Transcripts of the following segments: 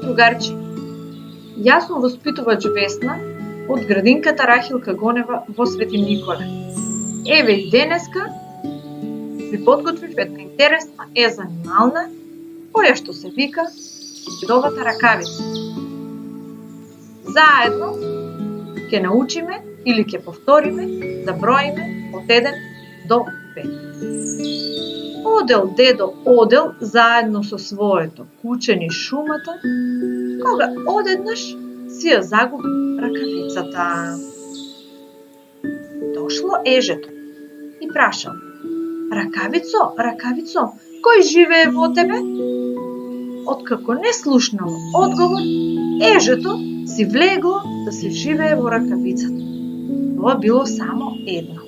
Другарче, јас сум воспитувач Весна од градинката Рахилка Гонева во Свети Николе. Еве и денеска ви подготвив една интересна занимална која што се вика Дедовата ракавица. Заедно ќе научиме или ќе повториме да броиме од 1 до 5. Одел дедо одел заедно со своето куче низ шумата, кога одеднаш си ја загуби ракавицата. Дошло ежето и прашало: "Ракавицо, ракавицо, кој живее во тебе?" Откако не слушнало одговор, ежето си влегло да се живее во ракавицата. Тоа било само едно.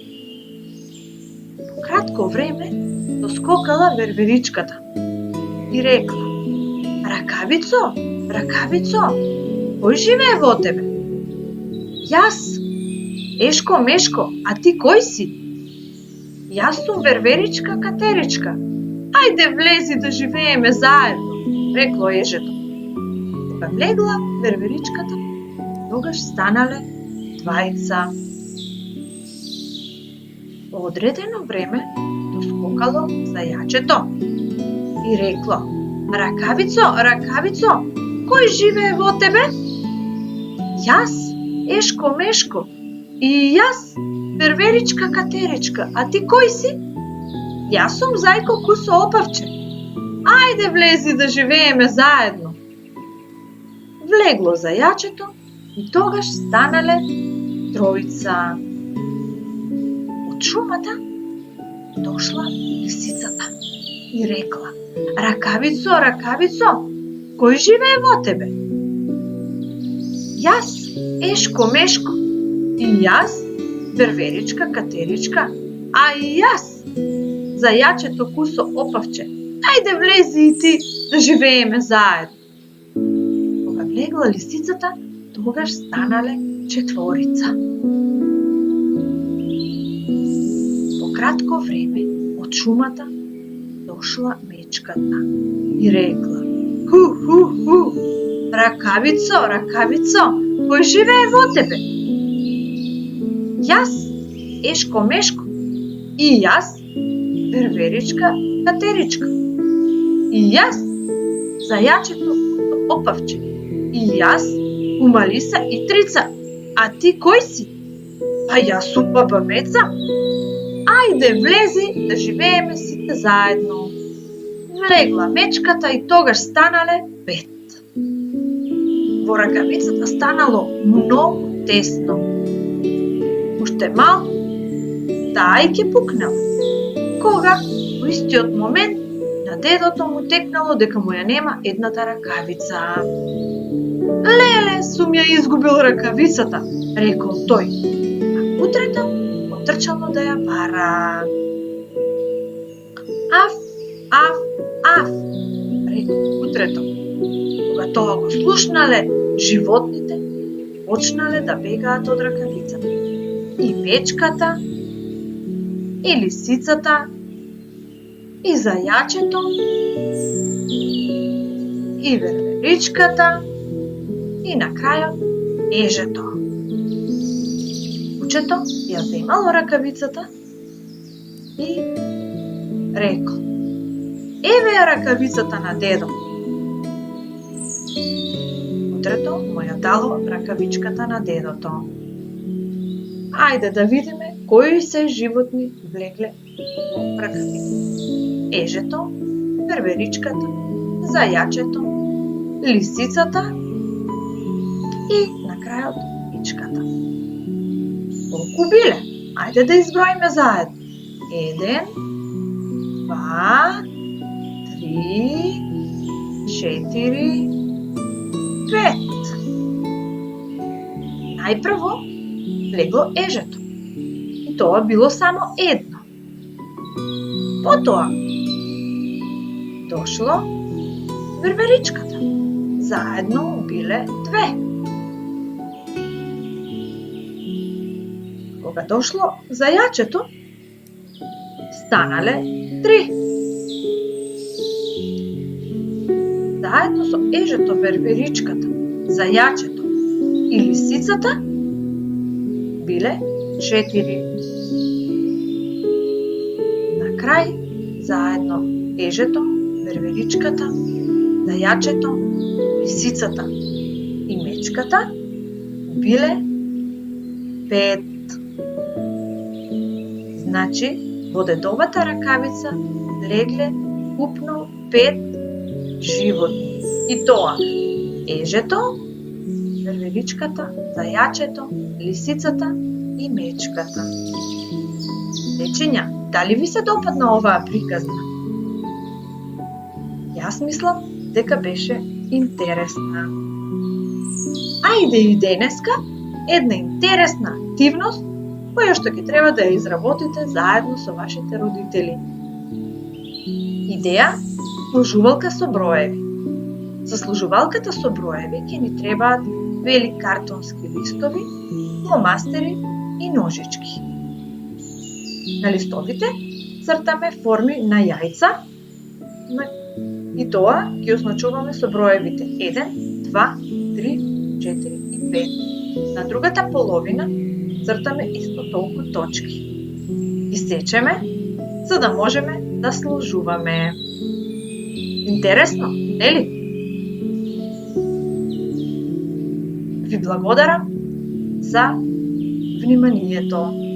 По кратко време доскокала верверичката и рекла: "Ракавицо, ракавицо, кој живее во тебе?" "Јас, Ешко Мешко, а ти кој си?" "Јас сум верверичка Катеричка. Ајде влези да живееме заедно," рекло ежето. Кога влегла верверичката, тогаш станале двајца. По одредено време доскокало зајачето и рекло: "Ракавицо, ракавицо, кој живее во тебе?" "Јас, Ешко Мешко, и јас, верверичка Катеричка, а ти кој си?" "Јас сум зајко Кусо Опавче. Ајде влези да живееме заедно." Влегло зајачето и тогаш станале тројца. Од шумата дошла лисицата и рекла: "Ракавицо, ракавицо, кој живее во тебе?" "Јас, Ешко Мешко, и јас, верверичка Катеричка, а и јас, зајачето Кусо Опавче. Ајде влези и ти да живееме заедно." Кога влегла лисицата, тогаш станале четворица. По кратко време од шумата дошла мечката и рекла: "Ху, ху, ху, ракавицо, ракавицо, кој живее во тебе?" "Јас, Ешко Мешко, и јас, верверичка Катеричка, и јас, зајачето Опавче, и јас, Умалиса и Трица, а ти кој си?" "Па јас сум баба Меца. Ајде влези да живееме сите заедно." Влегла мечката и тогаш станале 5. Во ракавицата станало многу тесно. Уште малку, таа и ќе пукнала, кога во истиот момент на дедото му текнало дека му ја нема едната ракавица. "Леле, сум ја изгубил ракавицата," рекол тој, а утрето отрчало да ја бара. "Аф, аф, аф," рекол утрето. Кога тоа го слушнале, животните почнале да бегаат од ракавицата. И мечката, и лисицата, и зајачето, и верверичката, и на крајот ежето. Кучето ја земало ракавицата и рекло: "Еве ја ракавицата на дедо." Утрето му ја дало ракавичката на дедото. Ајде да видиме кои се животни влегле во ракавицата. Ежето, верверичката, зајачето, лисицата и на крајот мечката. Колку биле? Ајде да изброиме заедно. 1, 2, 3, 4, 5. Најпрво влегло ежето. И тоа било само едно. Потоа дошло верверичката. Заедно биле 2. Кога дошло зајачето, станале 3. заедно со ежето, верверичката, зајачето и лисицата биле 4. На крај, заедно ежето, верверичката, зајачето, лисицата и мечката биле 5. Значи, во дедовата ракавица легле купно 5 животни. И тоа ежето, верверичката, зајачето, лисицата и мечката. Дечиња, дали ви се допадна оваа приказна? Јас мислам дека беше интересна. Ајде и денеска една интересна активност која што ќе треба да ја изработите заедно со вашите родители. Идеја – служувалка со броеви. За служувалката со броеви ќе ни требаат бели картонски листови, фломастери и ножички. На листовите цртаме форми на јајца и тоа ги означуваме со броевите 1, 2, 3, 4 и 5. На другата половина цртаме исто толку точки. И сечеме, за да можеме да сложуваме. Интересно, нели? Ви благодарам за вниманието.